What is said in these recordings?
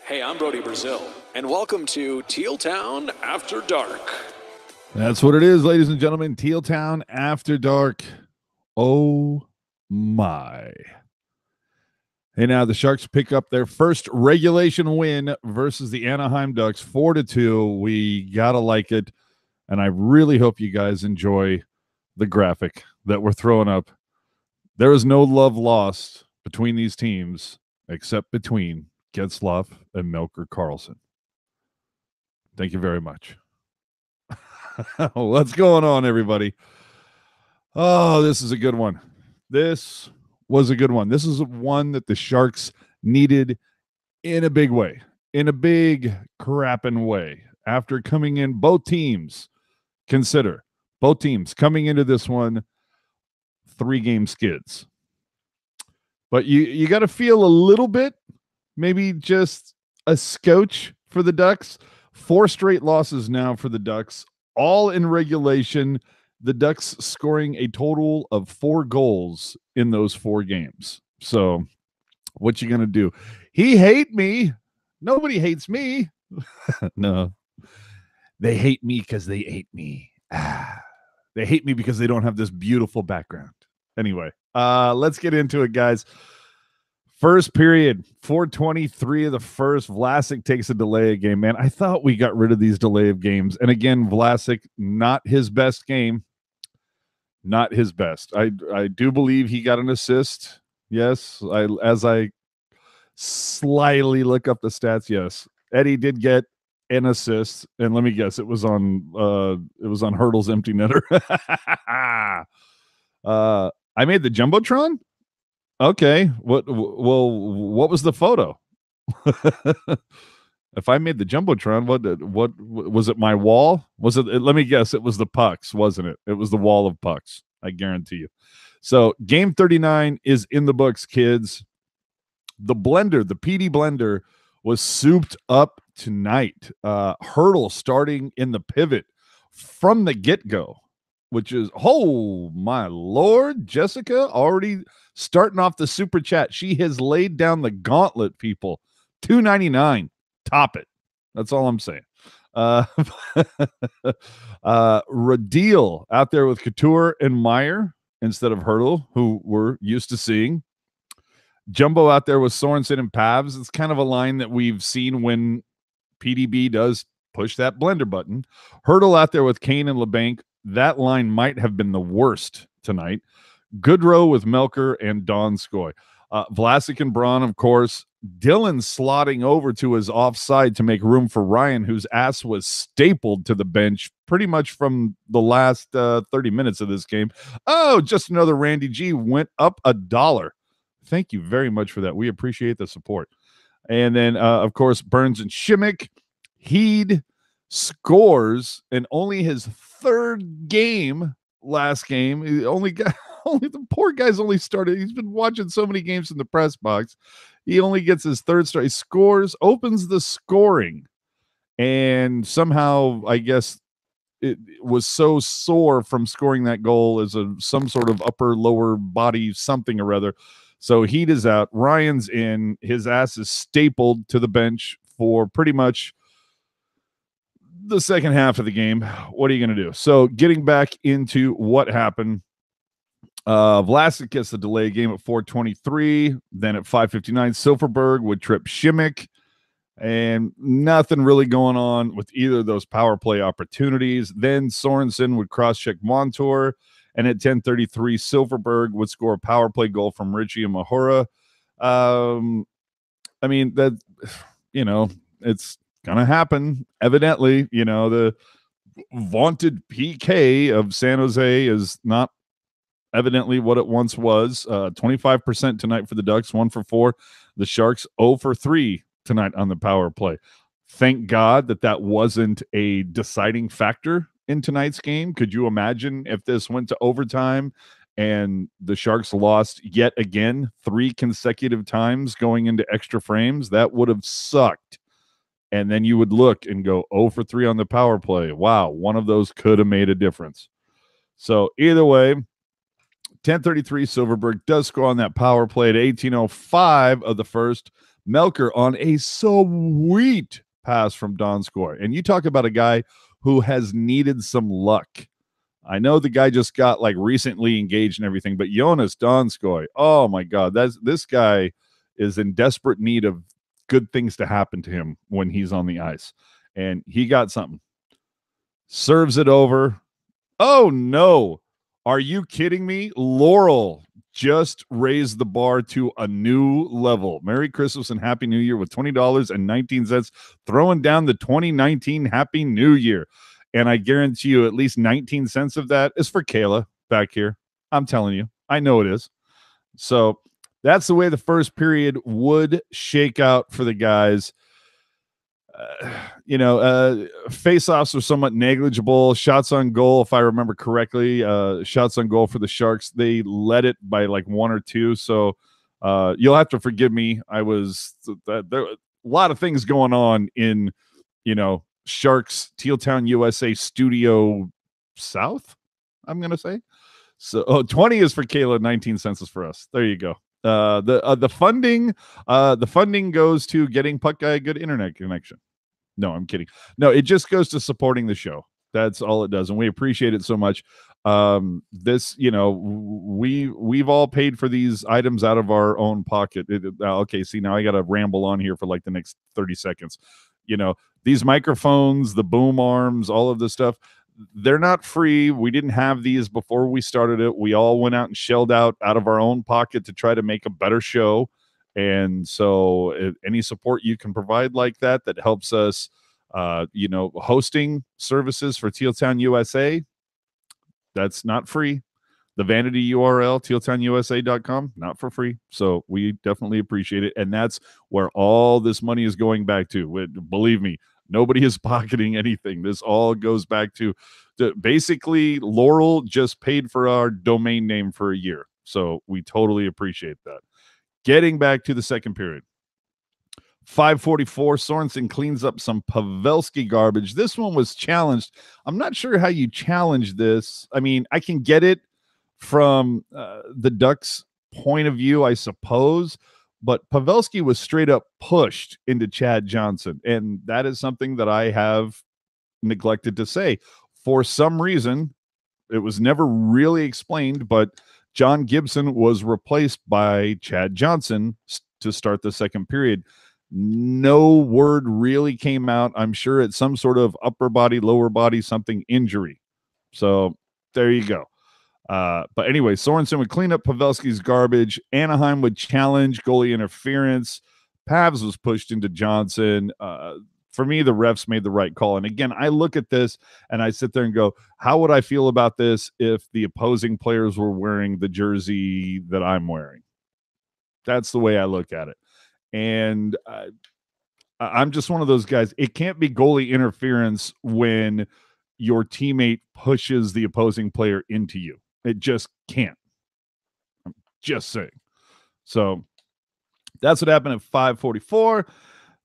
Hey, I'm Brody Brazil, and welcome to Teal Town After Dark. That's what it is, ladies and gentlemen. Teal Town After Dark. Oh, my. Hey, now the Sharks pick up their first regulation win versus the Anaheim Ducks, 4-2. We got to like it, and I really hope you guys enjoy the graphic that we're throwing up. There is no love lost between these teams except between Getzlaf and Melker Karlsson. Thank you very much. What's going on, everybody? Oh, this is a good one. This was a good one. This is one that the Sharks needed in a big way, in a big crapping way. After coming in, both teams coming into this one 3-game skids. But you got to feel a little bit, maybe just a scotch for the Ducks. 4 straight losses now for the Ducks, all in regulation. The Ducks scoring a total of 4 goals in those 4 games. So what you going to do? He hate me. Nobody hates me. No. They hate me because they ate me. They hate me because they don't have this beautiful background. Anyway, let's get into it, guys. First period, 4:23 of the first. Vlasic takes a delay of game. Man, I thought we got rid of these delay of games. And again, Vlasic, not his best game. Not his best. I do believe he got an assist. Yes, as I slyly look up the stats, yes. Eddie did get an assist, and let me guess, it was on Hurdle's empty netter. I made the Jumbotron? Okay. What was the photo? If I made the Jumbotron, what was it? My wall? Was it? Let me guess. It was the pucks, wasn't it? It was the wall of pucks. I guarantee you. So game 39 is in the books, kids. The blender, the PD blender, was souped up tonight. Hurdle starting in the pivot from the get-go, which is, oh my Lord, Jessica already starting off the super chat. She has laid down the gauntlet, people. $2.99. Top it. That's all I'm saying. Radil out there with Couture and Meyer instead of Hurdle, who we're used to seeing. Jumbo out there with Sorensen and Pavs. It's kind of a line that we've seen when PDB does push that blender button. Hurdle out there with Kane and LeBanc. That line might have been the worst tonight. Goodrow with Melker and Donskoy. Vlasic and Braun, of course. Dylan slotting over to his offside to make room for Ryan, whose ass was stapled to the bench pretty much from the last 30 minutes of this game. Oh, just another Randy G went up $1. Thank you very much for that. We appreciate the support. And then, of course, Burns and Shimmick. Heed scores in only his 3rd game last game. The poor guy's only started. He's been watching so many games in the press box. He only gets his 3rd start. He scores, opens the scoring, and somehow, I guess, it was so sore from scoring that goal as some sort of upper lower body something or other. So Heat is out. Ryan's in. His ass is stapled to the bench for pretty much the second half of the game. What are you going to do? So getting back into what happened. Vlasic gets the delay game at 4:23. Then at 5:59, Silverberg would trip Shimmick, and nothing really going on with either of those power play opportunities. Then Sorensen would cross-check Montour, and at 10:33, Silverberg would score a power play goal from Richie and Mahura. I mean, that, it's gonna happen. Evidently, the vaunted PK of San Jose is not evidently what it once was. 25% tonight for the Ducks, 1 for 4. The Sharks 0 for 3 tonight on the power play. Thank God that wasn't a deciding factor in tonight's game. Could you imagine if this went to overtime and the Sharks lost yet again 3 consecutive times going into extra frames? That would have sucked. And then you would look and go 0 for 3 on the power play. Wow, one of those could have made a difference. So either way, 10:33, Silverberg does score on that power play at 18:05 of the first. Melker on a sweet pass from Donskoy. And you talk about a guy who has needed some luck. I know the guy just got like recently engaged and everything, but Jonas Donskoy, oh my God, this guy is in desperate need of good things to happen to him when he's on the ice. And he got something. Serves it over. Oh no. Are you kidding me? Laurel just raised the bar to a new level. Merry Christmas and Happy New Year with $20.19, throwing down the 2019 Happy New Year. And I guarantee you at least 19 cents of that is for Kayla back here. I'm telling you. I know it is. So that's the way the first period would shake out for the guys. Face-offs were somewhat negligible. Shots on goal, if I remember correctly, shots on goal for the Sharks, they led it by like 1 or 2. So you'll have to forgive me. There a lot of things going on in, Sharks, Teal Town, USA Studio South, I'm going to say. So 20 is for Kayla, 19 cents is for us. There you go. The funding goes to getting Puck Guy a good internet connection. No, I'm kidding. No, it just goes to supporting the show. That's all it does, and we appreciate it so much. We've all paid for these items out of our own pocket. Okay, see, now I got to ramble on here for like the next 30 seconds. These microphones, the boom arms, all of this stuff, they're not free. We didn't have these before we started it. We all went out and shelled out of our own pocket to try to make a better show. And so any support you can provide like that helps us, hosting services for Teal Town USA, that's not free. The vanity URL, tealtownusa.com, not for free. So we definitely appreciate it. And that's where all this money is going back to. Believe me, nobody is pocketing anything. This all goes back to basically Laurel just paid for our domain name for a year. So we totally appreciate that. Getting back to the second period. 5:44, Sorensen cleans up some Pavelski garbage. This one was challenged. I'm not sure how you challenge this. I mean, I can get it from the Ducks' point of view, I suppose, but Pavelski was straight up pushed into Chad Johnson, and that is something that I have neglected to say. For some reason, it was never really explained, but John Gibson was replaced by Chad Johnson to start the second period. No word really came out. I'm sure it's some sort of upper body, lower body, something injury. So there you go. But anyway, Sorensen would clean up Pavelski's garbage. Anaheim would challenge goalie interference. Pavs was pushed into Johnson. For me, the refs made the right call. And again, I look at this and I sit there and go, how would I feel about this if the opposing players were wearing the jersey that I'm wearing? That's the way I look at it. And I'm just one of those guys. It can't be goalie interference when your teammate pushes the opposing player into you. It just can't. I'm just saying. So that's what happened at 5:44.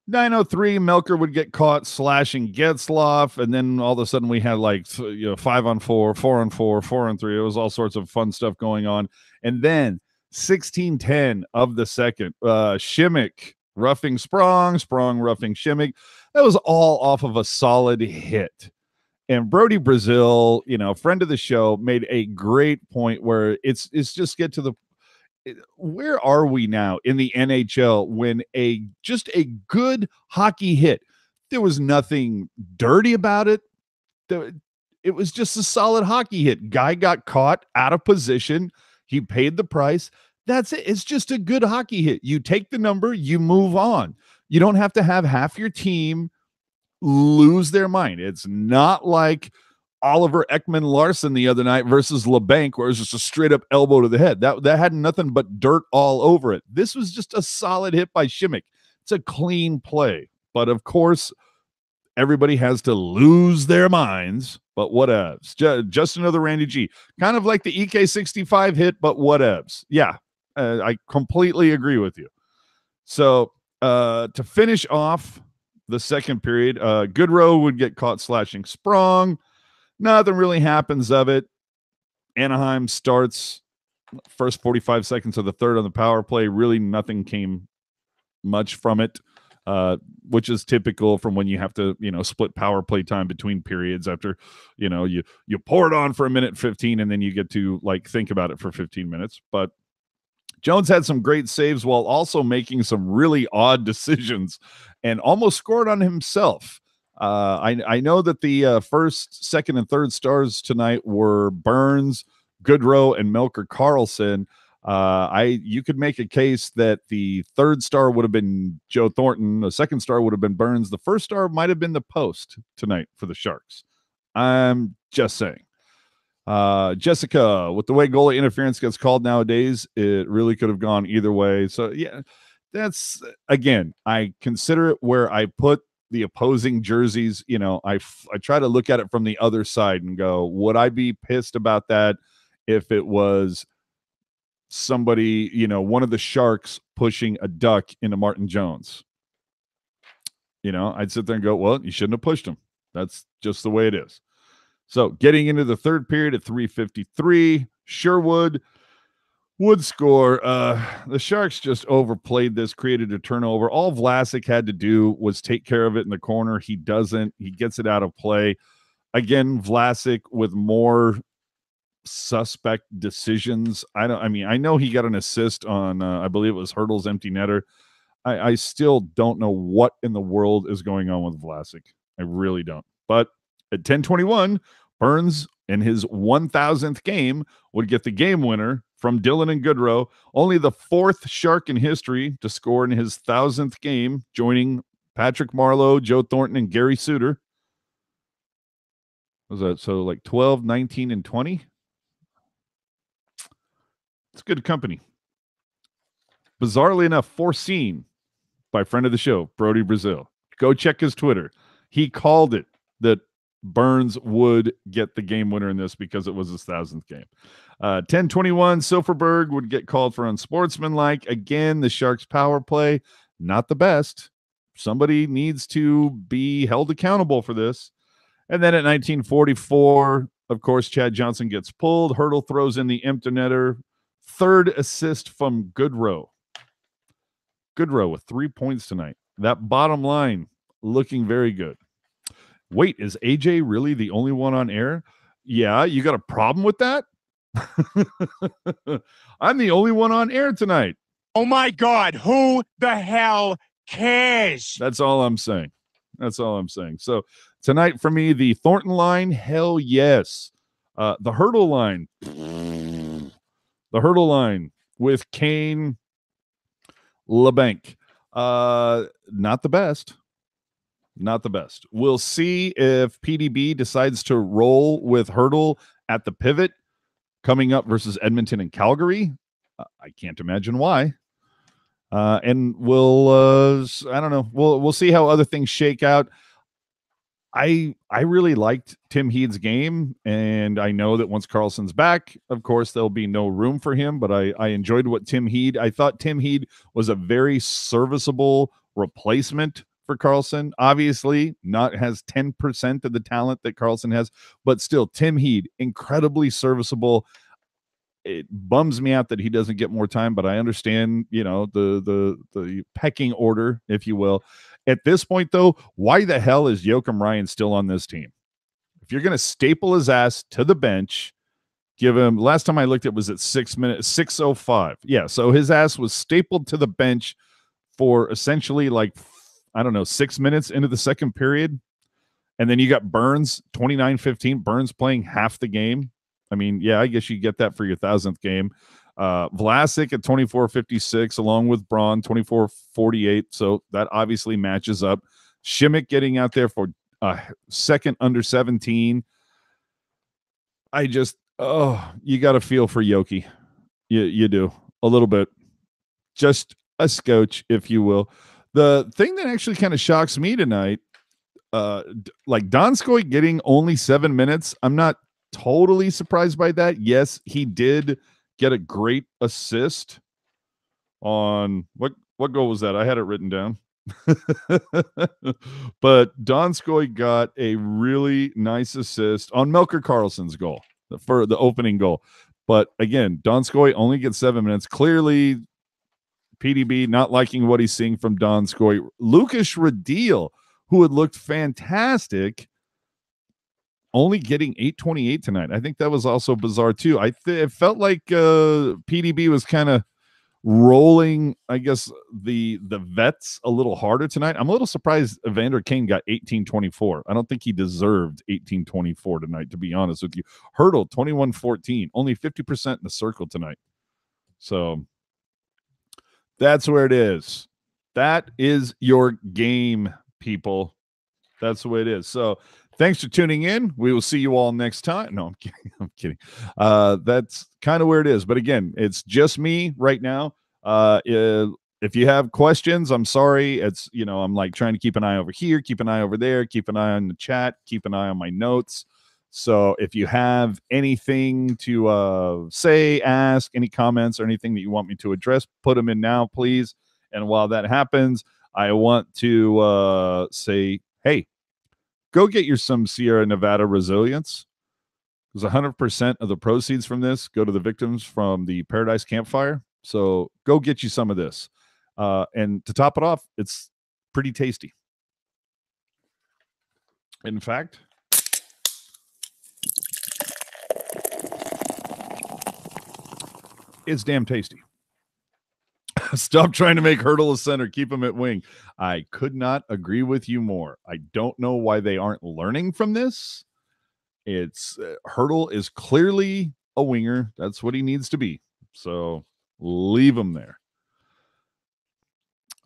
9:03, Melker would get caught slashing Getzlaf, and then all of a sudden we had 5-on-4, 4-on-4, 4-on-3. It was all sorts of fun stuff going on. And then 16:10 of the second, Šimik roughing Sprong roughing Šimik. That was all off of a solid hit. And Brody Brazil, friend of the show, made a great point where it's just get to the where are we now in the NHL when just a good hockey hit, there was nothing dirty about it. It was just a solid hockey hit. Guy got caught out of position. He paid the price. That's it. It's just a good hockey hit. You take the number, you move on. You don't have to have half your team lose their mind. It's not like Oliver Ekman-Larsson the other night versus LeBanc, where it was just a straight up elbow to the head. That had nothing but dirt all over it. This was just a solid hit by Šimik. It's a clean play. But of course, everybody has to lose their minds. But whatevs. Just another Randy G. Kind of like the EK65 hit, but whatevs. Yeah, I completely agree with you. So to finish off the second period, Goodrow would get caught slashing Sprong. Nothing really happens of it. Anaheim starts first 45 seconds of the third on the power play. Really nothing came much from it, which is typical from when you have to, split power play time between periods after, you pour it on for a minute 15 and then you get to think about it for 15 minutes. But Jones had some great saves while also making some really odd decisions and almost scored on himself. I know that the first, second, and third stars tonight were Burns, Goodrow, and Melker Karlsson. You could make a case that the third star would have been Joe Thornton, the second star would have been Burns, the first star might have been the post tonight for the Sharks. I'm just saying. Jessica, with the way goalie interference gets called nowadays, it really could have gone either way. So yeah, that's, again, I consider it where I put the opposing jerseys. I try to look at it from the other side and go, would I be pissed about that if it was somebody, one of the Sharks pushing a Duck into Martin Jones? I'd sit there and go, well, you shouldn't have pushed him. That's just the way it is. So getting into the third period at 3:53, Sherwood would score. The Sharks just overplayed this, created a turnover. All Vlasic had to do was take care of it in the corner. He doesn't. He gets it out of play. Again, Vlasic with more suspect decisions. I know he got an assist on, I believe it was Hurdle's empty netter. I still don't know what in the world is going on with Vlasic. I really don't. But at 10:21, Burns in his 1,000th game would get the game winner from Dylan and Goodrow, only the fourth Shark in history to score in his 1,000th game, joining Patrick Marleau, Joe Thornton, and Gary Suter. Was that so 12, 19, and 20? It's good company. Bizarrely enough, foreseen by friend of the show, Brody Brazil. Go check his Twitter. He called it that Burns would get the game winner in this because it was his 1,000th game. 10:21, Silfverberg would get called for unsportsmanlike. Again, the Sharks power play, not the best. Somebody needs to be held accountable for this. And then at 19:44, of course, Chad Johnson gets pulled. Hurdle throws in the empty netter. Third assist from Goodrow. Goodrow with 3 points tonight. That bottom line looking very good. Wait, is AJ really the only one on air? Yeah, you got a problem with that? I'm the only one on air tonight. Oh my God, who the hell cares? That's all I'm saying. So tonight for me, the Thornton line, hell yes. The Hurdle line. The Hurdle line with Kane, LeBanc. Not the best. Not the best. We'll see if PDB decides to roll with Hurdle at the pivot coming up versus Edmonton and Calgary. I can't imagine why. And we'll I don't know. We'll see how other things shake out. I really liked Tim Heed's game, and I know that once Karlsson's back, of course, there'll be no room for him, but I enjoyed what Tim Heed. I thought Tim Heed was a very serviceable replacement for Karlsson. Obviously, not has 10% of the talent that Karlsson has, but still, Tim Heed, incredibly serviceable. It bums me out that he doesn't get more time, but I understand, the pecking order, if you will. At this point, though, why the hell is Joakim Ryan still on this team? If you're going to staple his ass to the bench, give him, last time I looked, it was at 6 minutes, 6:05. Yeah, so his ass was stapled to the bench for essentially 6 minutes into the second period. And then you got Burns, 29-15, Burns playing half the game. I mean, yeah, I guess you get that for your 1,000th game. Vlasic at 24-56, along with Braun, 24-48. So that obviously matches up. Šimić getting out there for second under 17. You got to feel for Yoki. You do a little bit. Just a scotch, if you will. The thing that actually kind of shocks me tonight, Donskoy getting only 7 minutes. I'm not totally surprised by that. Yes, he did get a great assist on what goal was that? I had it written down. But Donskoy got a really nice assist on Melker Karlsson's goal for the opening goal. But again, Donskoy only gets 7 minutes. Clearly PDB not liking what he's seeing from Donskoy. Lucas Radil, who had looked fantastic, only getting 828 tonight. I think that was also bizarre too. It felt like PDB was kind of rolling, I guess, the vets a little harder tonight. I'm a little surprised Evander Kane got 1824. I don't think he deserved 1824 tonight, to be honest with you. Hurdle 2114, only 50% in the circle tonight. So that's where it is. That is your game, people. That's the way it is. So thanks for tuning in. We will see you all next time. No, I'm kidding. I'm kidding. That's kind of where it is. But again, it's just me right now. If you have questions, I'm sorry. It's, I'm like trying to keep an eye over here, keep an eye over there, keep an eye on the chat, keep an eye on my notes. So if you have anything to say, ask, any comments or anything that you want me to address, put them in now, please. And while that happens, I want to say, hey, go get your some Sierra Nevada Resilience, because 100% of the proceeds from this go to the victims from the Paradise Campfire. So go get you some of this. And to top it off, it's pretty tasty. In fact, it's damn tasty. Stop trying to make Hurdle a center. Keep him at wing. I could not agree with you more. I don't know why they aren't learning from this. It's Hurdle is clearly a winger. That's what he needs to be. So leave him there.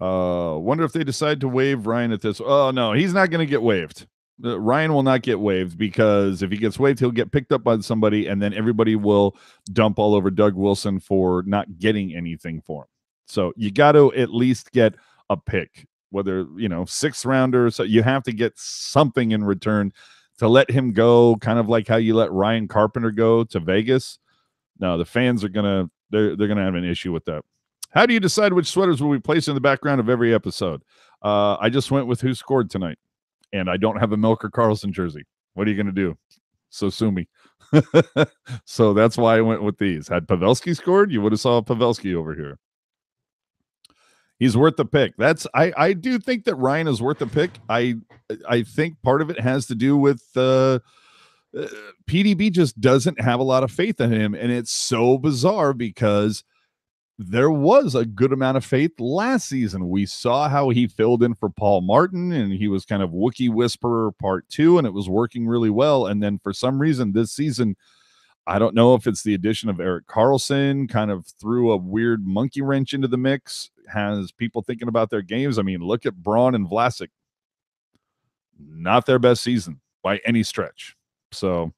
Wonder if they decide to waive Ryan at this. Oh, no, he's not going to get waived. Ryan will not get waived, because if he gets waived, he'll get picked up by somebody, and then everybody will dump all over Doug Wilson for not getting anything for him. So you got to at least get a pick, whether, sixth rounder. So you have to get something in return to let him go, kind of like how you let Ryan Carpenter go to Vegas. No, the fans are they're gonna have an issue with that. How do you decide which sweaters will we place in the background of every episode? I just went with who scored tonight, and I don't have a Milker Carlson jersey. What are you gonna do? So sue me. So that's why I went with these. Had Pavelski scored, you would have saw Pavelski over here. He's worth the pick. I do think that Ryan is worth the pick. I think part of it has to do with PDB just doesn't have a lot of faith in him, and it's so bizarre because there was a good amount of faith last season. We saw how he filled in for Paul Martin, and he was kind of Wookiee Whisperer Part 2, and it was working really well. And then for some reason this season, I don't know if it's the addition of Erik Karlsson kind of threw a weird monkey wrench into the mix, has people thinking about their games. I mean, look at Braun and Vlasic. Not their best season by any stretch. So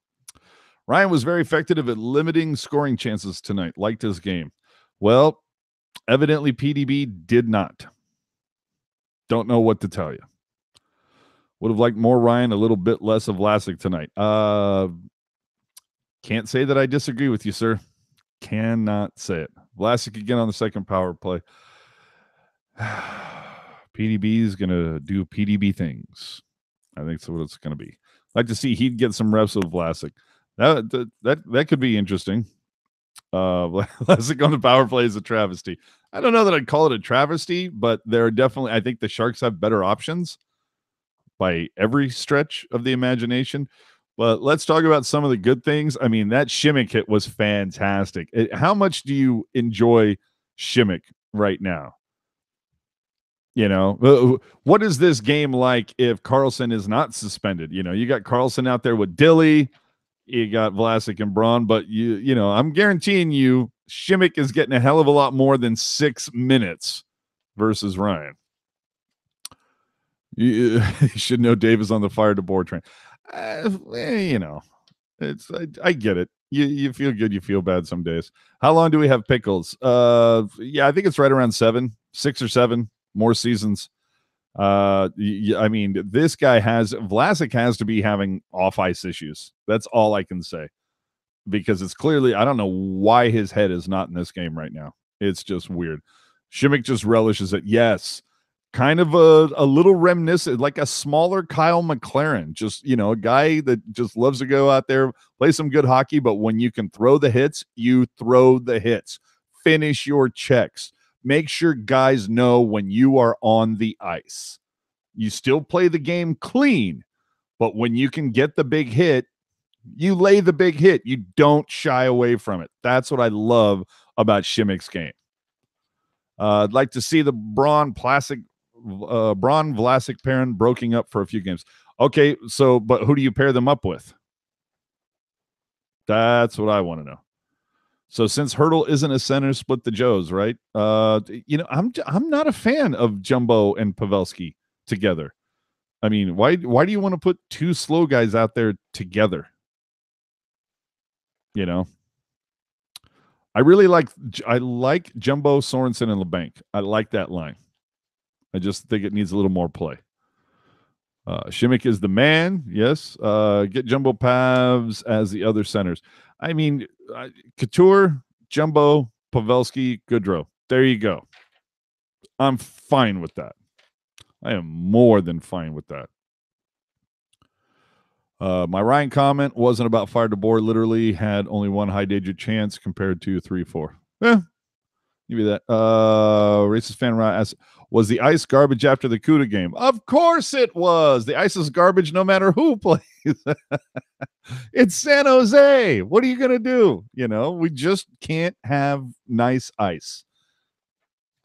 Ryan was very effective at limiting scoring chances tonight. Liked his game. Well, evidently PDB did not. Don't know what to tell you. Would have liked more Ryan, a little bit less of Vlasic tonight. Can't say that I disagree with you, sir. Cannot say it. Vlasic again on the second power play. PDB is going to do PDB things. I think that's what it's going to be. I'd like to see he'd get some reps with Vlasic. That could be interesting. Vlasic on the power play is a travesty. I don't know that I'd call it a travesty, but there are definitely, I think the Sharks have better options by every stretch of the imagination. But let's talk about some of the good things. I mean, that Šimik hit was fantastic. How much do you enjoy Šimik right now? What is this game like if Karlsson is not suspended? You got Karlsson out there with Dilly, you got Vlasic and Braun, but I'm guaranteeing you Šimik is getting a hell of a lot more than 6 minutes versus Ryan. You should know Dave is on the fire to board train. It's I get it. You feel good, you feel bad some days. How long do we have Pickles? I think it's right around 6 or 7 more seasons. I mean, this guy Vlasic has to be having off ice issues. That's all I can say, because it's clearly, I don't know why his head is not in this game right now. It's just weird. Šimik just relishes it. Yes. Kind of a little reminiscent, like a smaller Kyle McLaren, just, a guy that just loves to go out there, play some good hockey. But when you can throw the hits, you throw the hits, finish your checks, make sure guys know when you are on the ice. You still play the game clean, but when you can get the big hit, you lay the big hit. You don't shy away from it. That's what I love about Šimic's game. I'd like to see the Braun Vlasic pairing broken up for a few games. Okay, so but who do you pair them up with? That's what I want to know. So since Hertl isn't a center, split the Joes, right? I'm not a fan of Jumbo and Pavelski together. I mean, why do you want to put two slow guys out there together? I like Jumbo, Sorensen, and LeBanc. I like that line. I just think it needs a little more play. Šimic is the man. Yes. Get Jumbo Pavs as the other centers. I mean, Couture, Jumbo, Pavelski, Goodrow. There you go. I'm fine with that. I am more than fine with that. My Ryan comment wasn't about fire to board. Literally had only one high danger chance compared to 3-4. Give me that. Racist fan asks, was the ice garbage after the Kuhre game? Of course it was. The ice is garbage no matter who plays. It's San Jose. What are you going to do? We just can't have nice ice.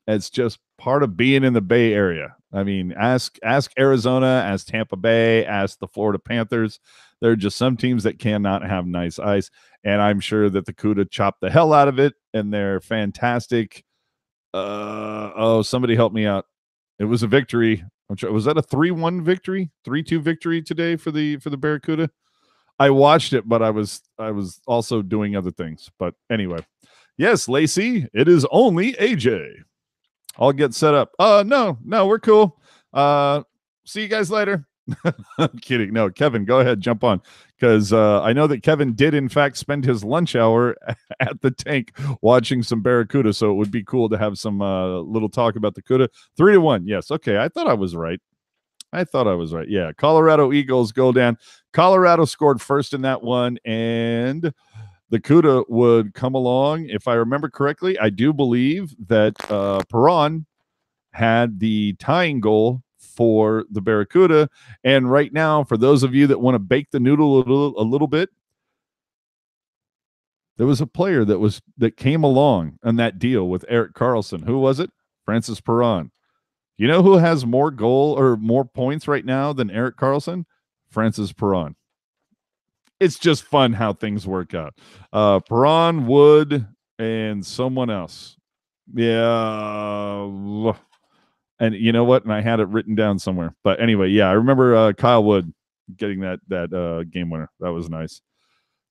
It's just part of being in the Bay Area. I mean, ask Arizona, ask Tampa Bay, ask the Florida Panthers. There are just some teams that cannot have nice ice, and I'm sure that the Kuhre chopped the hell out of it, and they're fantastic. Somebody help me out. It was a victory. Was that a 3-1 victory? 3-2 victory today for the Barracuda? I watched it, but I was also doing other things. But anyway, yes, Lacy, it is only AJ. I'll get set up. No, we're cool. See you guys later. I'm kidding. No, Kevin, go ahead, jump on. Because I know that Kevin did, in fact, spend his lunch hour at the tank watching some Barracuda, so it would be cool to have some little talk about the Kuhre. 3-1. Yes, okay. I thought I was right. Yeah, Colorado Eagles go down. Colorado scored first in that one, and the Kuhre would come along. If I remember correctly, I do believe that Perron had the tying goal for the Barracuda. And right now, for those of you that want to bake the noodle a little bit, there was a player that came along on that deal with Erik Karlsson. Who was it? Francis Perron. You know who has more points right now than Erik Karlsson? Francis Perron. It's just fun how things work out. Perron, Wood, and someone else. Yeah. And you know what? And I had it written down somewhere. But anyway, yeah, I remember Kyle Wood getting that game winner. That was nice.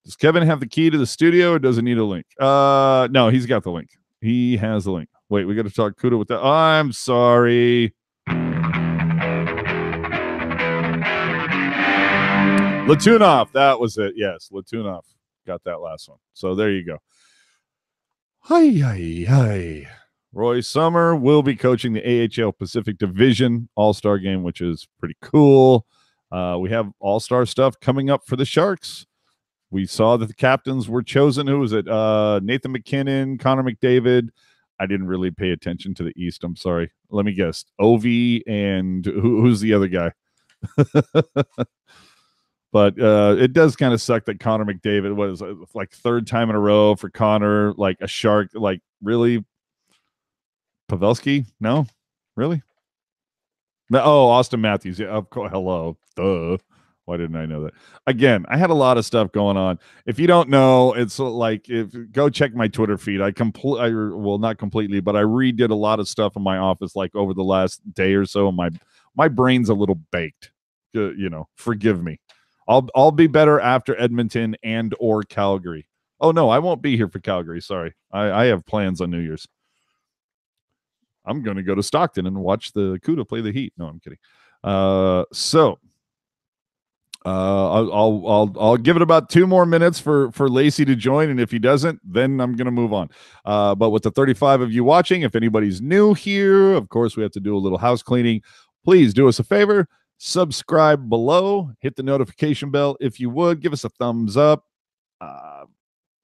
Does Kevin have the key to the studio, or does it need a link? No, he's got the link. He has the link. Wait, we got to talk Kuhre with that. I'm sorry. Latunov, that was it. Yes, Latunov got that last one. So there you go. Hi. Roy Summer will be coaching the AHL Pacific Division All-Star game, which is pretty cool. We have All-Star stuff coming up for the Sharks. We saw that the captains were chosen. Who was it? Nathan McKinnon, Connor McDavid. I didn't really pay attention to the East. I'm sorry. Let me guess. Ovi and who's the other guy? But it does kind of suck that Connor McDavid was like third time in a row for Connor, like a Shark. Like, really? Pavelski? No? Really? No, Austin Matthews. Yeah, of course. Hello. Duh. Why didn't I know that? Again, I had a lot of stuff going on. If you don't know, it's like, go check my Twitter feed. Not completely, but I redid a lot of stuff in my office like over the last day or so. My brain's a little baked. Forgive me. I'll be better after Edmonton and or Calgary. Oh no, I won't be here for Calgary. Sorry. I have plans on New Year's. I'm going to go to Stockton and watch the Kuhre play the Heat. No, I'm kidding. I'll give it about 2 more minutes for Lacy to join, and if he doesn't, then I'm going to move on. But with the 35 of you watching, if anybody's new here, of course, we have to do a little house cleaning. Please do us a favor. Subscribe below. Hit the notification bell if you would. Give us a thumbs up.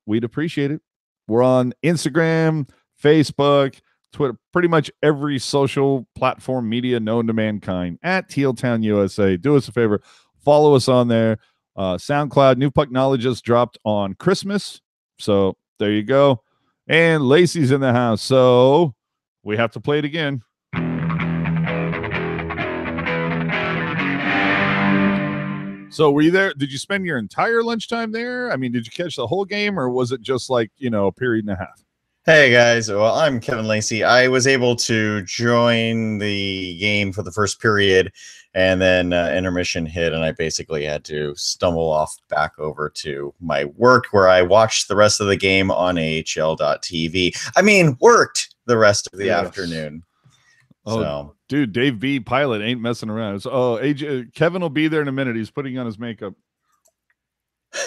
We'd appreciate it. We're on Instagram, Facebook, Twitter, pretty much every social platform media known to mankind at Teal Town USA. Do us a favor, follow us on there. SoundCloud, New Puck Knowledge just dropped on Christmas. So there you go. And Lacy's in the house. So we have to play it again. So were you there? Did you spend your entire lunchtime there? I mean, did you catch the whole game, or was it just like, a period and a half? Hey guys, well, I'm Kevin Lacy. I was able to join the game for the first period, and then intermission hit, and I basically had to stumble off back over to my work, where I watched the rest of the game on AHL.TV. I mean, worked the rest of the afternoon. Oh, so. Dude, Dave B. Pilot ain't messing around. AJ, Kevin will be there in a minute. He's putting on his makeup.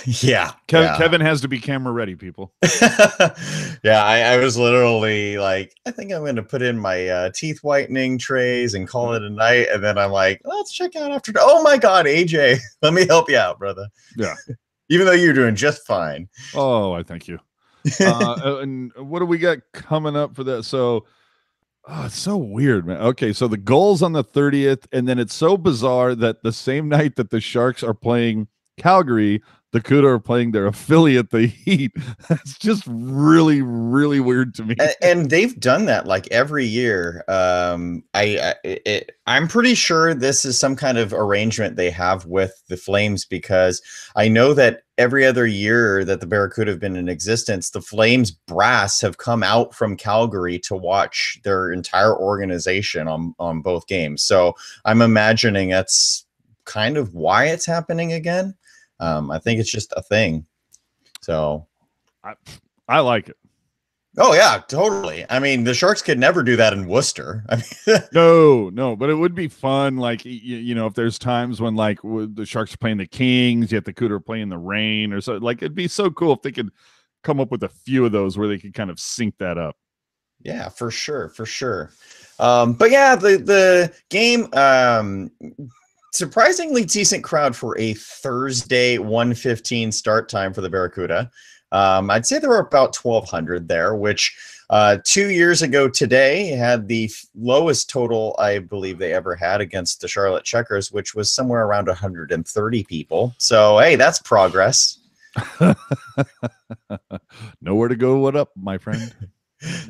Yeah, Kevin has to be camera ready, people. Yeah, I was literally like, I think I'm going to put in my teeth whitening trays and call it a night. And then I'm like, let's check out after. Oh my God, AJ, let me help you out, brother. Yeah. Even though you're doing just fine. Oh, I thank you. And what do we got coming up for that? So, it's so weird, man. Okay, so the goal's on the 30th, and then it's so bizarre that the same night that the Sharks are playing Calgary, the Kuhre are playing their affiliate, the Heat. That's just really, really weird to me. And they've done that like every year. I'm pretty sure this is some kind of arrangement they have with the Flames, because I know that every other year that the Barracuda have been in existence, the Flames brass have come out from Calgary to watch their entire organization on both games. So I'm imagining that's kind of why it's happening again. I think it's just a thing. So I like it. Oh yeah, totally. I mean, the Sharks could never do that in Worcester. I mean, no, but it would be fun. Like, if there's times when like the Sharks are playing the Kings, yet the Kuhre playing the rain or so, like, it'd be so cool if they could come up with a few of those where they could kind of sync that up. Yeah, for sure. But yeah, the game, surprisingly decent crowd for a Thursday 1:15 start time for the Barracuda. I'd say there were about 1,200 there, which 2 years ago today had the lowest total I believe they ever had against the Charlotte Checkers, which was somewhere around 130 people. So, hey, that's progress. Nowhere to go. What up, my friend?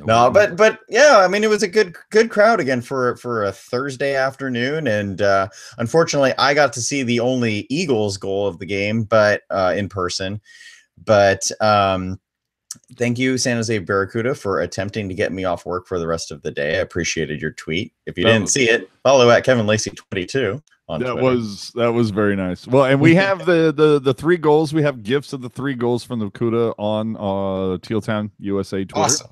No, but yeah, I mean, it was a good crowd again for a Thursday afternoon, and unfortunately, I got to see the only Eagles goal of the game, but in person. But thank you, San Jose Barracuda, for attempting to get me off work for the rest of the day. I appreciated your tweet. If you didn't see it, follow at Kevin Lacy 22 on Twitter. That was very nice. Well, and we have the 3 goals. We have gifts of the 3 goals from the Kuhre on Teal Town USA Twitter.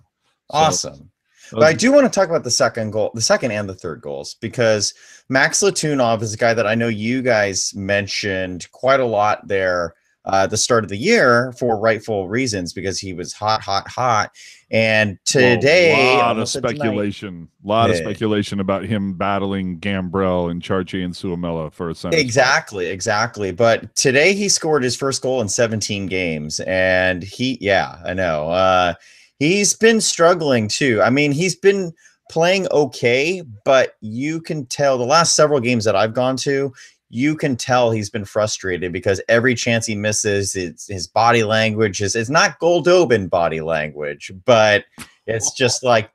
Awesome. But I do want to talk about the second goal, the second and the third goals, because Max Latunov is a guy that I know you guys mentioned quite a lot there at the start of the year for rightful reasons, because he was hot. And today, a lot of speculation about him battling Gambrell and Charchi and Suomela for a center. Exactly. But today he scored his first goal in 17 games, and I know. He's been struggling too. I mean, he's been playing okay, but you can tell the last several games that I've gone to, you can tell he's been frustrated, because every chance he misses, his body language is not Goldobin body language, but it's just like,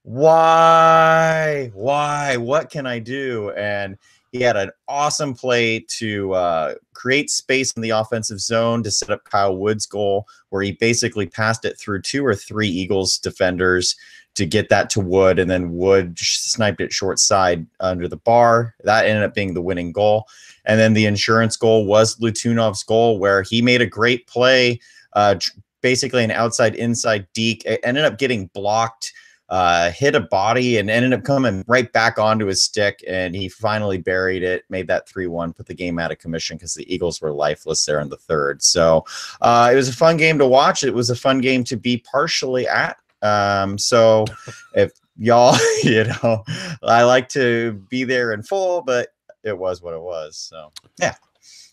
why, what can I do? And he had an awesome play to create space in the offensive zone to set up Kyle Wood's goal, where he basically passed it through 2 or 3 Eagles defenders to get that to Wood, and then Wood sniped it short side under the bar. That ended up being the winning goal. And then the insurance goal was Lutunov's goal, where he made a great play, basically an outside-inside deke. It ended up getting blocked, hit a body, and ended up coming right back onto his stick, and he finally buried it, made that 3-1, put the game out of commission, because the Eagles were lifeless there in the third. So it was a fun game to watch. It was a fun game to be partially at. So if y'all, I like to be there in full, but it was what it was. So yeah.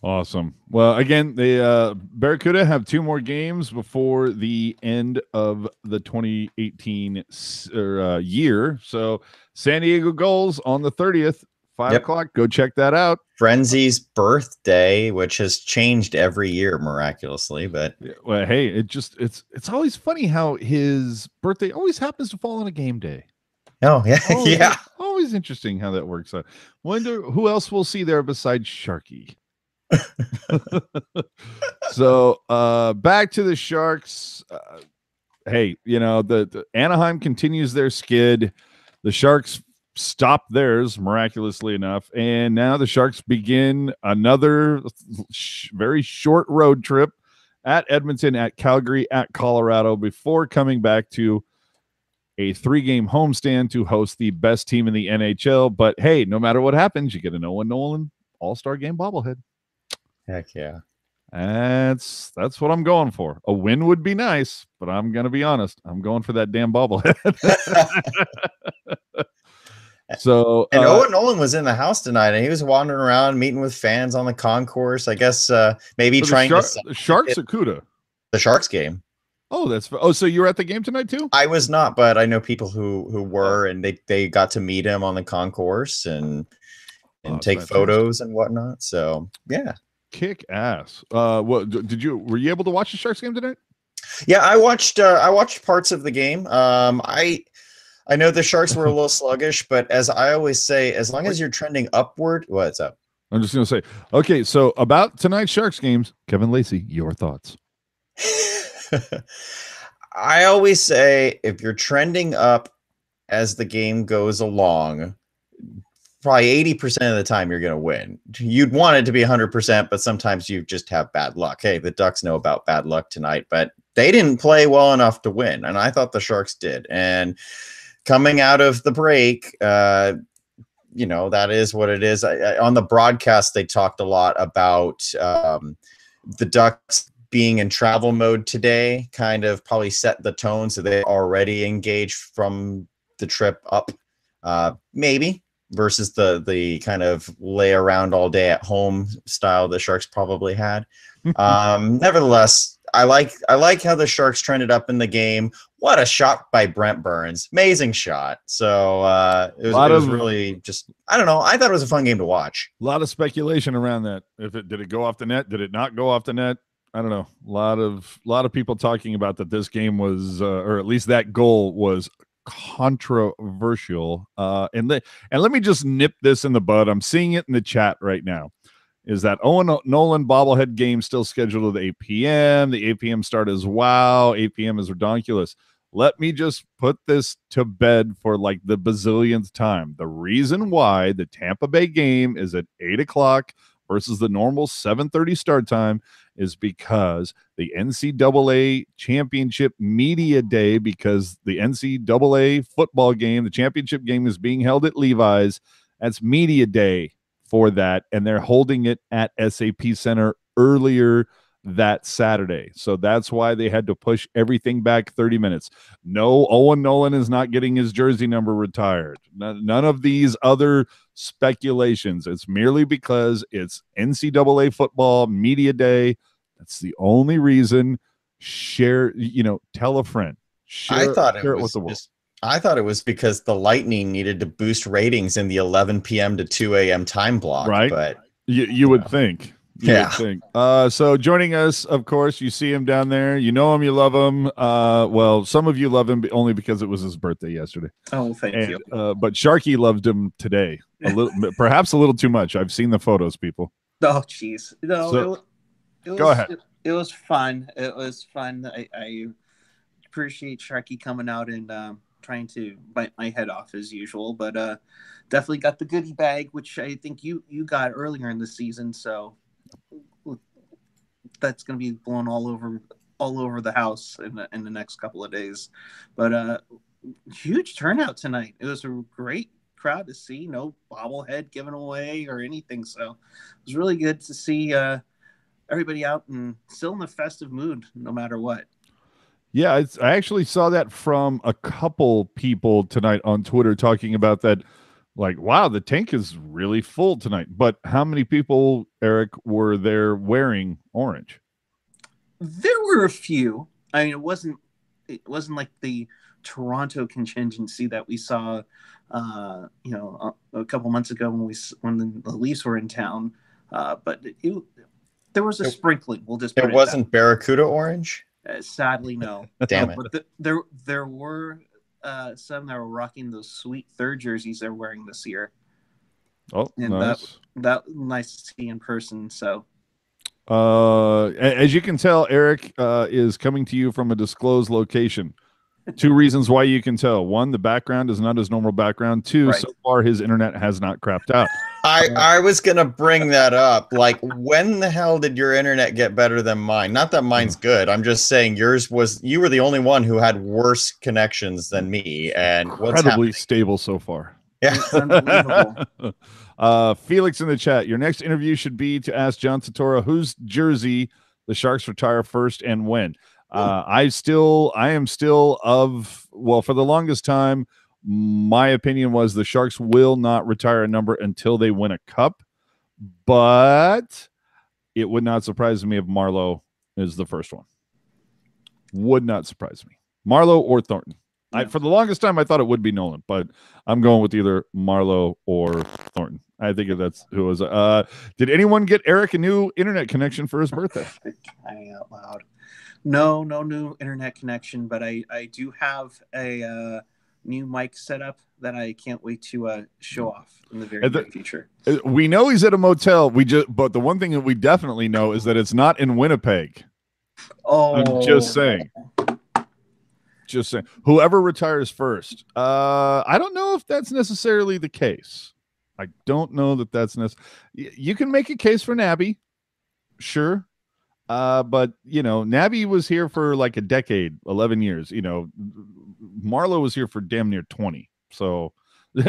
Awesome. Well, again, the Barracuda have 2 more games before the end of the 2018 year. So San Diego Gulls on the 30th, 5 o'clock. Go check that out. Frenzy's birthday, which has changed every year miraculously, but well, hey, it's always funny how his birthday always happens to fall on a game day. Oh yeah, yeah. Always interesting how that works out. Wonder who else we'll see there besides Sharky. So back to the Sharks. Hey, the Anaheim continues their skid. The Sharks stop theirs miraculously enough, and now the Sharks begin another very short road trip at Edmonton, at Calgary, at Colorado before coming back to a 3-game homestand to host the best team in the NHL. But hey, no matter what happens, you get an Owen Nolan All-Star Game bobblehead. Heck yeah. That's what I'm going for. A win would be nice, but I'm going to be honest. I'm going for that damn bobblehead. So, and Owen Nolan was in the house tonight, and he was wandering around meeting with fans on the concourse. I guess maybe trying to the Sharks or Kuhre? The Sharks game. Oh, so you were at the game tonight too? I was not, but I know people who were, and they got to meet him on the concourse and take photos and whatnot. So yeah, kick ass. What were you able to watch the Sharks game tonight? Yeah, I watched parts of the game. I know the Sharks were a little sluggish, but as I always say, as long as you're trending upward, what's up? I'm just going to say, okay, so about tonight's Sharks games, Kevin Lacy, your thoughts. I always say if you're trending up as the game goes along, probably 80% of the time you're going to win. You'd want it to be 100%, but sometimes you just have bad luck. Hey, the Ducks know about bad luck tonight, but they didn't play well enough to win, and I thought the Sharks did. And coming out of the break, that is what it is. On the broadcast, they talked a lot about the Ducks being in travel mode today, kind of probably set the tone, so they already engaged from the trip up, maybe, versus the kind of lay around all day at home style the Sharks probably had. Nevertheless, I like how the Sharks trended up in the game. What a shot by Brent Burns. Amazing shot. So it was really just, I don't know. I thought it was a fun game to watch. A lot of speculation around that. Did it go off the net? Did it not go off the net? I don't know. A lot of people talking about that this game was, or at least that goal was controversial. And let me just nip this in the bud. I'm seeing it in the chat right now. Is that Owen Nolan bobblehead game still scheduled at 8 p.m.? The 8 p.m. start is wow. 8 p.m. is redonkulous. Let me just put this to bed for like the bazillionth time. The reason why the Tampa Bay game is at 8 o'clock versus the normal 7:30 start time is because the NCAA championship media day, because the NCAA football game, the championship game, is being held at Levi's. That's media day for that, and they're holding it at SAP Center earlier that Saturday. So that's why they had to push everything back 30 minutes. No, Owen Nolan is not getting his jersey number retired. None of these other speculations. It's merely because it's NCAA football media day. That's the only reason. Tell a friend. Share it with the world. I thought it was because the Lightning needed to boost ratings in the 11 p.m. to 2 a.m. time block. Right. But you would think. So joining us, of course, you see him down there. You know him, you love him. Well, some of you love him only because it was his birthday yesterday. Oh, thank you. But Sharky loved him today. Perhaps a little too much. I've seen the photos, people. Oh, jeez. No, go ahead. It was fun. It was fun. I appreciate Sharky coming out and trying to bite my head off as usual, but definitely got the goodie bag, which I think you got earlier in the season. So that's going to be blown all over the house in the next couple of days. But huge turnout tonight. It was a great crowd to see. No bobblehead given away or anything. So it was really good to see everybody out and still in the festive mood, no matter what. Yeah, I actually saw that from a couple people tonight on Twitter talking about that. like, wow, the tank is really full tonight. But how many people, Erik, were there wearing orange? There were a few. I mean, it wasn't like the Toronto contingency that we saw, a couple months ago when the Leafs were in town. But there was a sprinkling. We'll just put It wasn't Barracuda orange. Sadly, no. Damn it. But there were some that were rocking those sweet third jerseys they're wearing this year. Oh, and nice. that nice to see in person. So. As you can tell, Erik is coming to you from a disclosed location. Two reasons why you can tell. One, the background is not his normal background. Two, so far his internet has not crapped out. I was going to bring that up. Like, when the hell did your internet get better than mine? Not that mine's good. I'm just saying you were the only one who had worse connections than me. And incredibly stable so far. Yeah. Unbelievable. Felix in the chat, your next interview should be to ask John Tortora whose jersey the Sharks retire first and when. I am still for the longest time, my opinion was the Sharks will not retire a number until they win a cup, but it would not surprise me if Marleau is the first one. Would not surprise me. Marleau or Thornton. Yeah. For the longest time, I thought it would be Nolan, but I'm going with either Marleau or Thornton. I think that's who it was. Did anyone get Erik a new internet connection for his birthday? Crying out loud. No new internet connection, but I do have a new mic setup that I can't wait to show off in the very near future. We know he's at a motel. But the one thing that we definitely know is that it's not in Winnipeg. Oh, I'm just saying. Just saying. Whoever retires first. I don't know if that's necessarily the case. I don't know that that's necessary. You can make a case for Nabby, sure. But Nabby was here for like a decade, 11 years. Marleau was here for damn near 20. So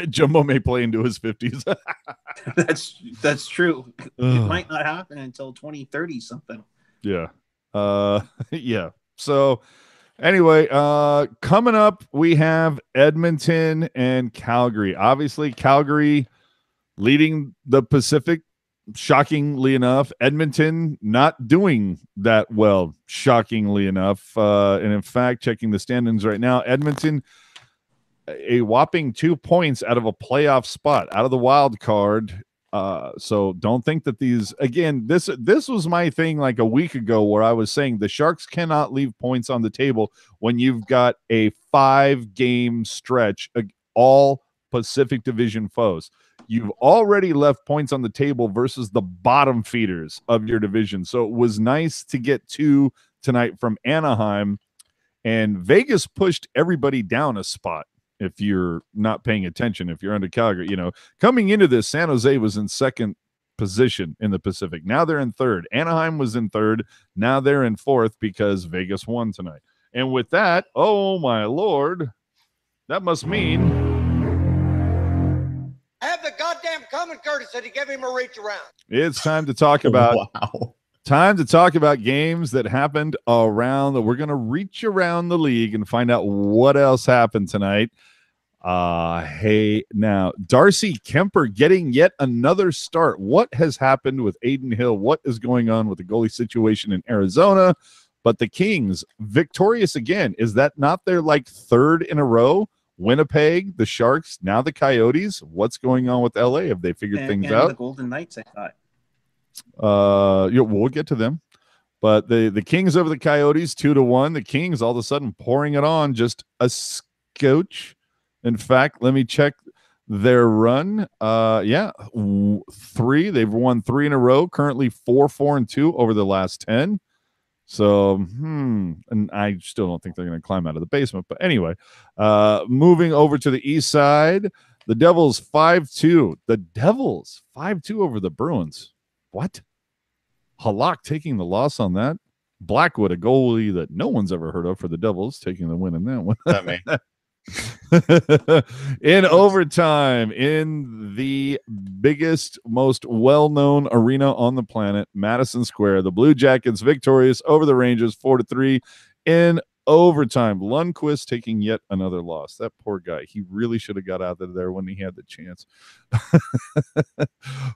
Jumbo may play into his 50s. That's true. It might not happen until 2030 something. Yeah. Yeah. So anyway, coming up, we have Edmonton and Calgary. Obviously, Calgary leading the Pacific, shockingly enough. Edmonton not doing that well, shockingly enough. And in fact, checking the standings right now, Edmonton a whopping 2 points out of a playoff spot, out of the wild card. So don't think that these, again, this was my thing like a week ago where I was saying the Sharks cannot leave points on the table when you've got a 5-game stretch, all Pacific Division foes. You've already left points on the table versus the bottom feeders of your division. So it was nice to get 2 tonight from Anaheim, and Vegas pushed everybody down a spot. If you're not paying attention, if you're under Calgary, coming into this, San Jose was in second position in the Pacific. Now they're in third. Anaheim was in third. Now they're in fourth because Vegas won tonight. And with that, oh my Lord, that must mean I have the goddamn common courtesy to give him a reach around. It's time to talk about games that happened around. We're going to reach around the league and find out what else happened tonight. Hey, now, Darcy Kemper getting yet another start. What has happened with Aiden Hill? What is going on with the goalie situation in Arizona? But the Kings, victorious again. Is that not their third in a row? Winnipeg, the Sharks, now the Coyotes. What's going on with LA? Have they figured things out? The Golden Knights, I thought. We'll get to them. But the Kings over the Coyotes, 2-1. The Kings all of a sudden pouring it on, just a scotch. In fact, let me check their run. 3. They've won 3 in a row. Currently 4-4-2 over the last 10. So, and I still don't think they're going to climb out of the basement. But anyway, moving over to the east side, the Devils 5-2. The Devils 5-2 over the Bruins. What? Halak taking the loss on that. Blackwood, a goalie that no one's ever heard of for the Devils, taking the win in that one. Not me. In overtime, in the biggest, most well-known arena on the planet, Madison Square, the Blue Jackets victorious over the Rangers 4-3 in overtime. Lundqvist taking yet another loss. That poor guy. He really should have got out of there when he had the chance.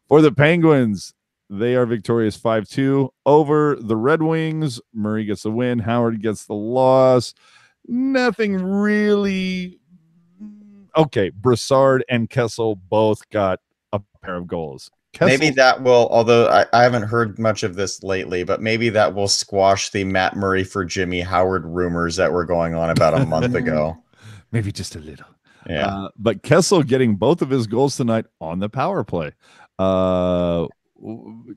For the Penguins, they are victorious 5-2 over the Red Wings. Murray gets the win. Howard gets the loss. Nothing really. Okay, Brassard and Kessel both got a pair of goals. Maybe that will, although I haven't heard much of this lately, but maybe that will squash the Matt Murray for Jimmy Howard rumors that were going on about a month ago. Maybe just a little. Yeah. But Kessel getting both of his goals tonight on the power play.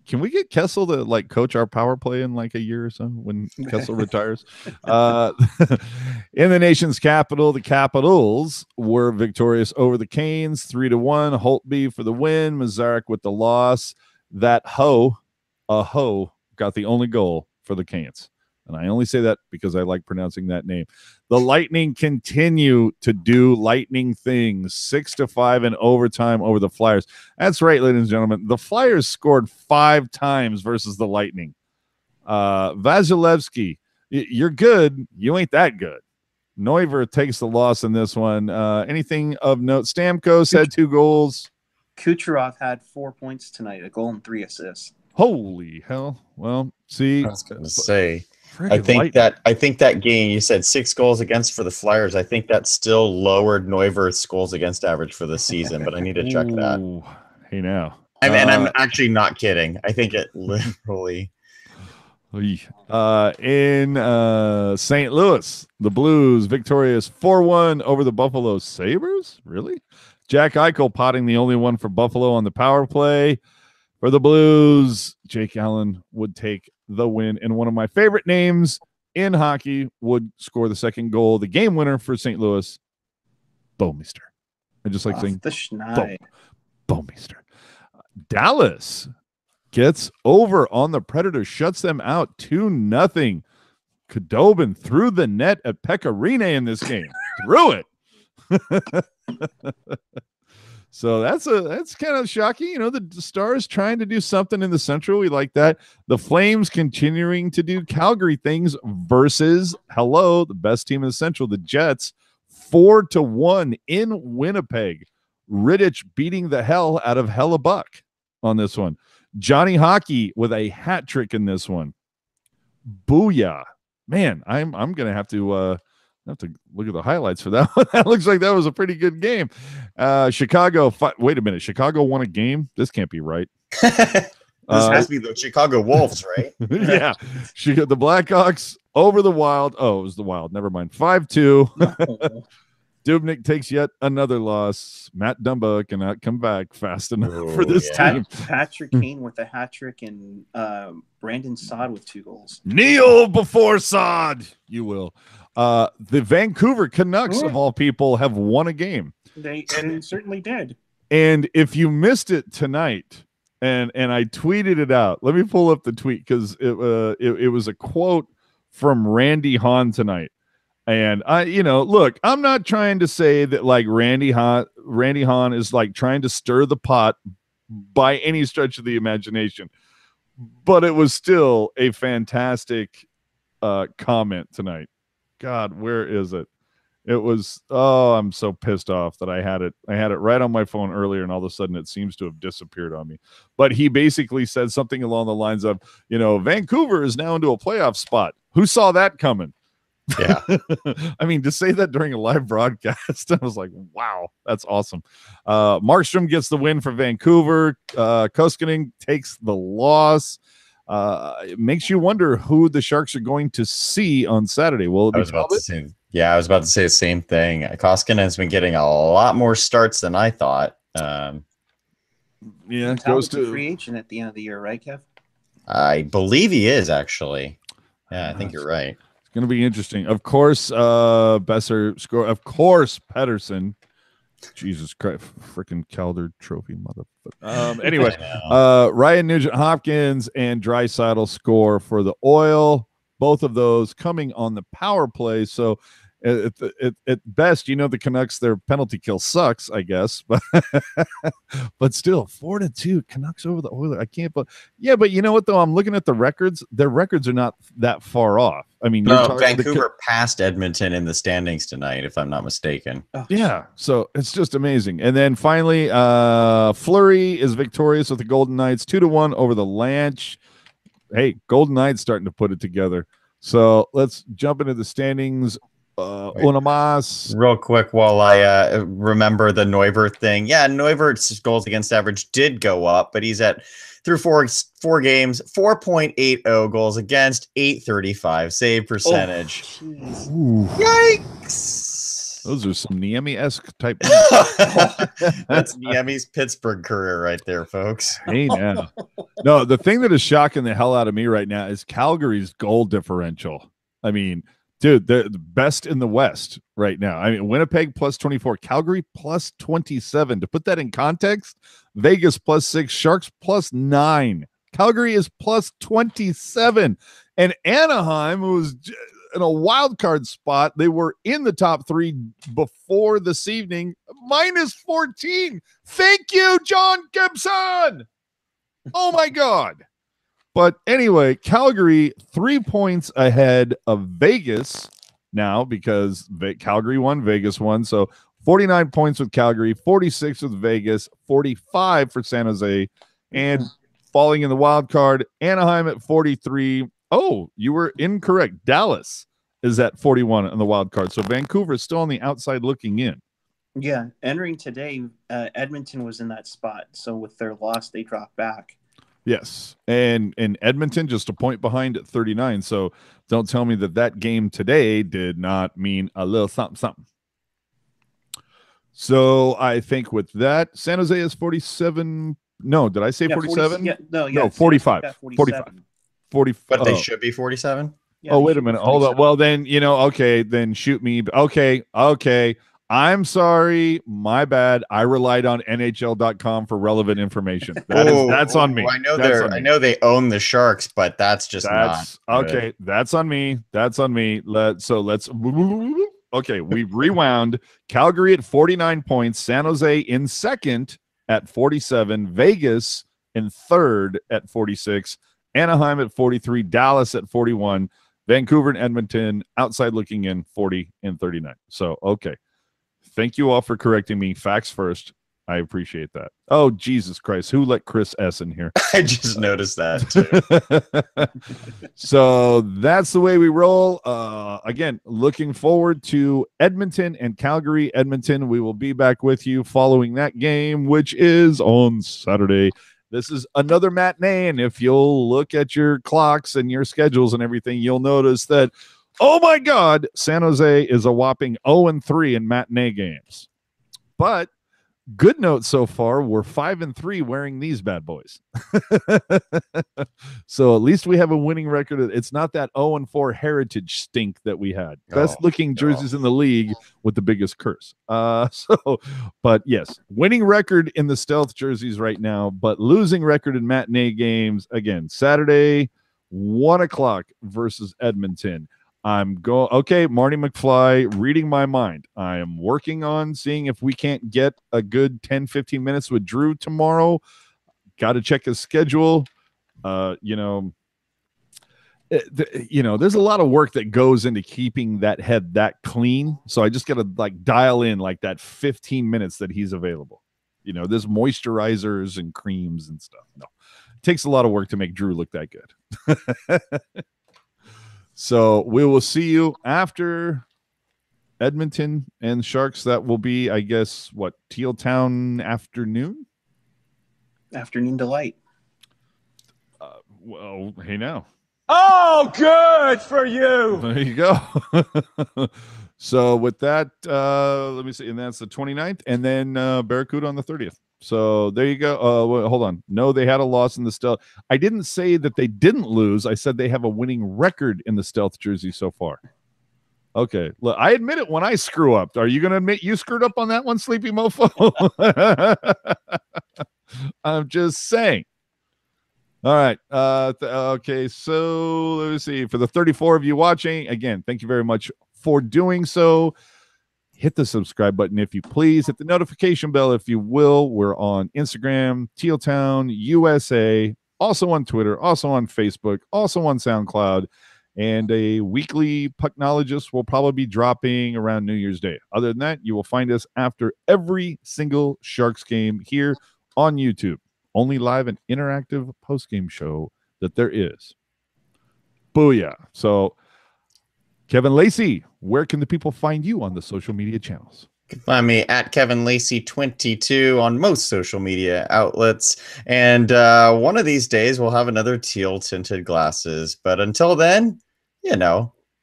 Can we get Kessel to like coach our power play in like a year or so when Kessel retires? In the nation's capital, the Capitals were victorious over the Canes 3-1. Holtby for the win, Mazarek with the loss. That Ho got the only goal for the Canes. And I only say that because I like pronouncing that name. The Lightning continue to do lightning things. 6-5 in overtime over the Flyers. That's right, ladies and gentlemen. The Flyers scored 5 times versus the Lightning. Vasilevsky, you're good. You ain't that good. Neuver takes the loss in this one. Anything of note? Stamkos had 2 goals. Kucherov had 4 points tonight, a goal and 3 assists. Holy hell. Well, see. I was going to say. I think that game you said 6 goals against for the Flyers. I think that still lowered Neuwirth's goals against average for the season, but I need to check that. Ooh, hey now. And I'm actually not kidding. I think it literally. In St. Louis, the Blues victorious 4-1 over the Buffalo Sabres. Really? Jack Eichel potting the only one for Buffalo on the power play. For the Blues, Jake Allen would take the win, and one of my favorite names in hockey would score the second goal, the game winner for St. Louis, Bouwmeester. I just like saying Bouwmeester. Dallas gets over on the Predators, shuts them out 2-0. Khudobin threw the net at Pecorine in this game. Threw it. So that's kind of shocking. You know, the Stars trying to do something in the Central. We like that. The Flames continuing to do Calgary things versus, the best team in the Central, the Jets, 4-1 in Winnipeg. Rittich beating the hell out of Hellebuck on this one. Johnny Hockey with a hat trick in this one. Booyah. Man, I'm going to have to look at the highlights for that one. That looks like that was a pretty good game. Chicago. Wait a minute. Chicago won a game? This can't be right. This has to be the Chicago Wolves, right? Yeah. The Blackhawks over the Wild. Oh, it was the Wild. Never mind. 5-2. Dubnyk takes yet another loss. Matt Dumba cannot come back fast enough for this team. Patrick Kane with a hat trick and Brandon Saad with 2 goals. Kneel before Saad, you will. The Vancouver Canucks, of all people, have won a game. They certainly did. And if you missed it tonight, and I tweeted it out, let me pull up the tweet because it was a quote from Randy Hahn tonight. And look, I'm not trying to say that like Randy Hahn is like trying to stir the pot by any stretch of the imagination, but it was still a fantastic comment tonight. God, where is it? It was, I'm so pissed off that I had it right on my phone earlier, and all of a sudden it seems to have disappeared on me. But he basically said something along the lines of, Vancouver is now into a playoff spot. Who saw that coming? Yeah. I mean, to say that during a live broadcast, I was like, wow, that's awesome. Markstrom gets the win for Vancouver. Koskinen takes the loss. It makes you wonder who the Sharks are going to see on Saturday. Will it be Talbot? I was about to say the same thing. Koskinen has been getting a lot more starts than I thought. Goes to free agent at the end of the year, right, Kev? I believe he is, actually. Yeah, I think you're right. Going to be interesting. Of course, Besser score. Of course, Pedersen. Jesus Christ, freaking Calder Trophy, motherfucker. Anyway, Ryan Nugent-Hopkins and Draisaitl score for the Oil. Both of those coming on the power play. So At best, the Canucks, their penalty kill sucks, I guess, but but still 4-2 Canucks over the Oilers. I can't, but yeah, but you know what though? I'm looking at the records. Their records are not that far off. I mean, Vancouver passed Edmonton in the standings tonight, if I'm not mistaken. Yeah, so it's just amazing. And then finally, Fleury is victorious with the Golden Knights 2-1 over the Lanch. Hey, Golden Knights starting to put it together. So let's jump into the standings. Unamas. Real quick while I remember the Neuvirth thing. Yeah, Neuvirth's goals against average did go up, but he's at through four games, 4.80 goals against, 835 save percentage. Yikes! Those are some Niemi-esque type. That's Niemi's Pittsburgh career right there, folks. Hey, now. No, the thing that is shocking the hell out of me right now is Calgary's goal differential. I mean, dude, they're the best in the West right now. I mean, Winnipeg plus 24, Calgary plus 27. To put that in context, Vegas plus 6, Sharks plus 9. Calgary is plus 27. And Anaheim, who was in a wild card spot, they were in the top 3 before this evening, minus 14. Thank you, John Gibson. Oh, my God. But anyway, Calgary 3 points ahead of Vegas now because Calgary won, Vegas won. So 49 points with Calgary, 46 with Vegas, 45 for San Jose, and falling in the wild card, Anaheim at 43. Oh, you were incorrect. Dallas is at 41 on the wild card. So Vancouver is still on the outside looking in. Yeah, entering today, Edmonton was in that spot. So with their loss, they dropped back. Yes, and Edmonton just a point behind at 39. So don't tell me that game today did not mean a little something. So I think with that, San Jose is 47. No, did I say 47? 40, no, 45. 45. 40. But they should be 47. Yeah, oh, wait a minute. Hold on. Well, then, okay, then shoot me. Okay. I'm sorry. My bad. I relied on NHL.com for relevant information. That's on me. I know they own the Sharks, but that's not okay. That's on me. Let's okay. We rewound. Calgary at 49 points, San Jose in second at 47, Vegas in third at 46, Anaheim at 43, Dallas at 41, Vancouver and Edmonton outside looking in 40 and 39. So, okay. Thank you all for correcting me. Facts first. I appreciate that. Oh, Jesus Christ. Who let Chris S in here? I just noticed that too. So that's the way we roll. Again, looking forward to Edmonton and Calgary. Edmonton, we will be back with you following that game, which is on Saturday. This is another matinee, and if you'll look at your clocks and your schedules and everything, you'll notice that, oh my God, San Jose is a whopping 0-3 in matinee games. But good note so far, we're 5-3 wearing these bad boys. So at least we have a winning record. It's not that 0-4 heritage stink that we had. Best looking jerseys in the league with the biggest curse. But yes, winning record in the stealth jerseys right now, but losing record in matinee games. Again, Saturday, 1:00 versus Edmonton. Okay, Marty McFly reading my mind. I am working on seeing if we can't get a good 10-15 minutes with Drew tomorrow. Got to check his schedule. There's a lot of work that goes into keeping that head that clean. So I just got to dial in that 15 minutes that he's available. There's moisturizers and creams and stuff. No, it takes a lot of work to make Drew look that good. So we will see you after Edmonton and Sharks. That will be, I guess, Teal Town afternoon? Afternoon delight. Well, hey now. Oh, good for you. There you go. So with that, let me see. And that's the 29th. And then Barracuda on the 30th. So there you go. Hold on. No, they had a loss in the stealth. I didn't say that they didn't lose. I said they have a winning record in the stealth jersey so far. Okay. Look, I admit it when I screw up. Are you going to admit you screwed up on that one, Sleepy Mofo? I'm just saying. All right. Okay. So let me see. For the 34 of you watching, again, thank you very much for doing so. Hit the subscribe button if you please. Hit the notification bell if you will. We're on Instagram, Teal Town USA, also on Twitter, also on Facebook, also on SoundCloud. And a weekly Pucknologist will probably be dropping around New Year's Day. Other than that, you will find us after every single Sharks game here on YouTube. Only live and interactive post-game show that there is. Booyah. So, Kevin Lacy, where can the people find you on the social media channels? You can find me at Kevin Lacy 22 on most social media outlets. And one of these days, we'll have another teal tinted glasses. But until then,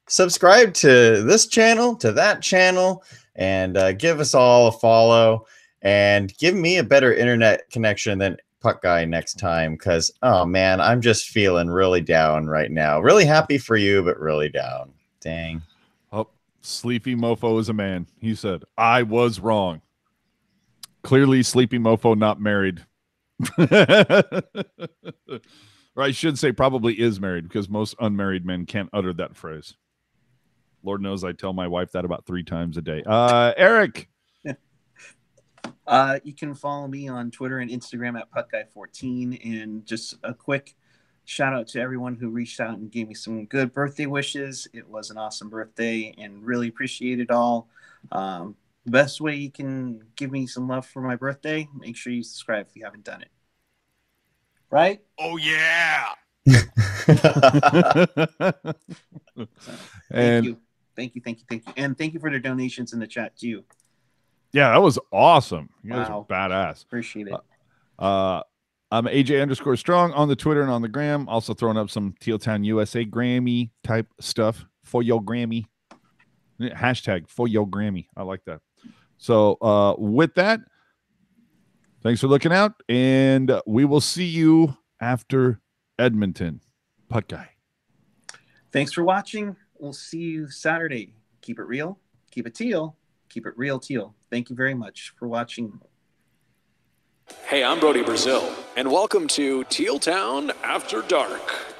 subscribe to this channel, to that channel, and give us all a follow. And give me a better internet connection than Puck Guy next time. Because, oh, man, I'm just feeling really down right now. Really happy for you, but really down. Dang. Oh, Sleepy Mofo is a man. He said, I was wrong. Clearly, Sleepy Mofo not married. Or I should say probably is married, because most unmarried men can't utter that phrase. Lord knows I tell my wife that about 3 times a day. Erik. You can follow me on Twitter and Instagram at PuckGuy14. And just a quick shout out to everyone who reached out and gave me some good birthday wishes. It was an awesome birthday and really appreciate it all. The best way you can give me some love for my birthday, make sure you subscribe if you haven't done it. Right? Oh, yeah. Thank you. And thank you for the donations in the chat too. Yeah, that was awesome. You guys Wow. are badass. Appreciate it. I'm AJ_strong on the Twitter and on the gram. Also throwing up some Teal Town USA Grammy type stuff for your Grammy. Hashtag for your Grammy. I like that. So with that, thanks for looking out, and we will see you after Edmonton. Puck Guy. Thanks for watching. We'll see you Saturday. Keep it real. Keep it teal. Keep it real teal. Thank you very much for watching. Hey, I'm Brody Brazil, and welcome to Teal Town After Dark.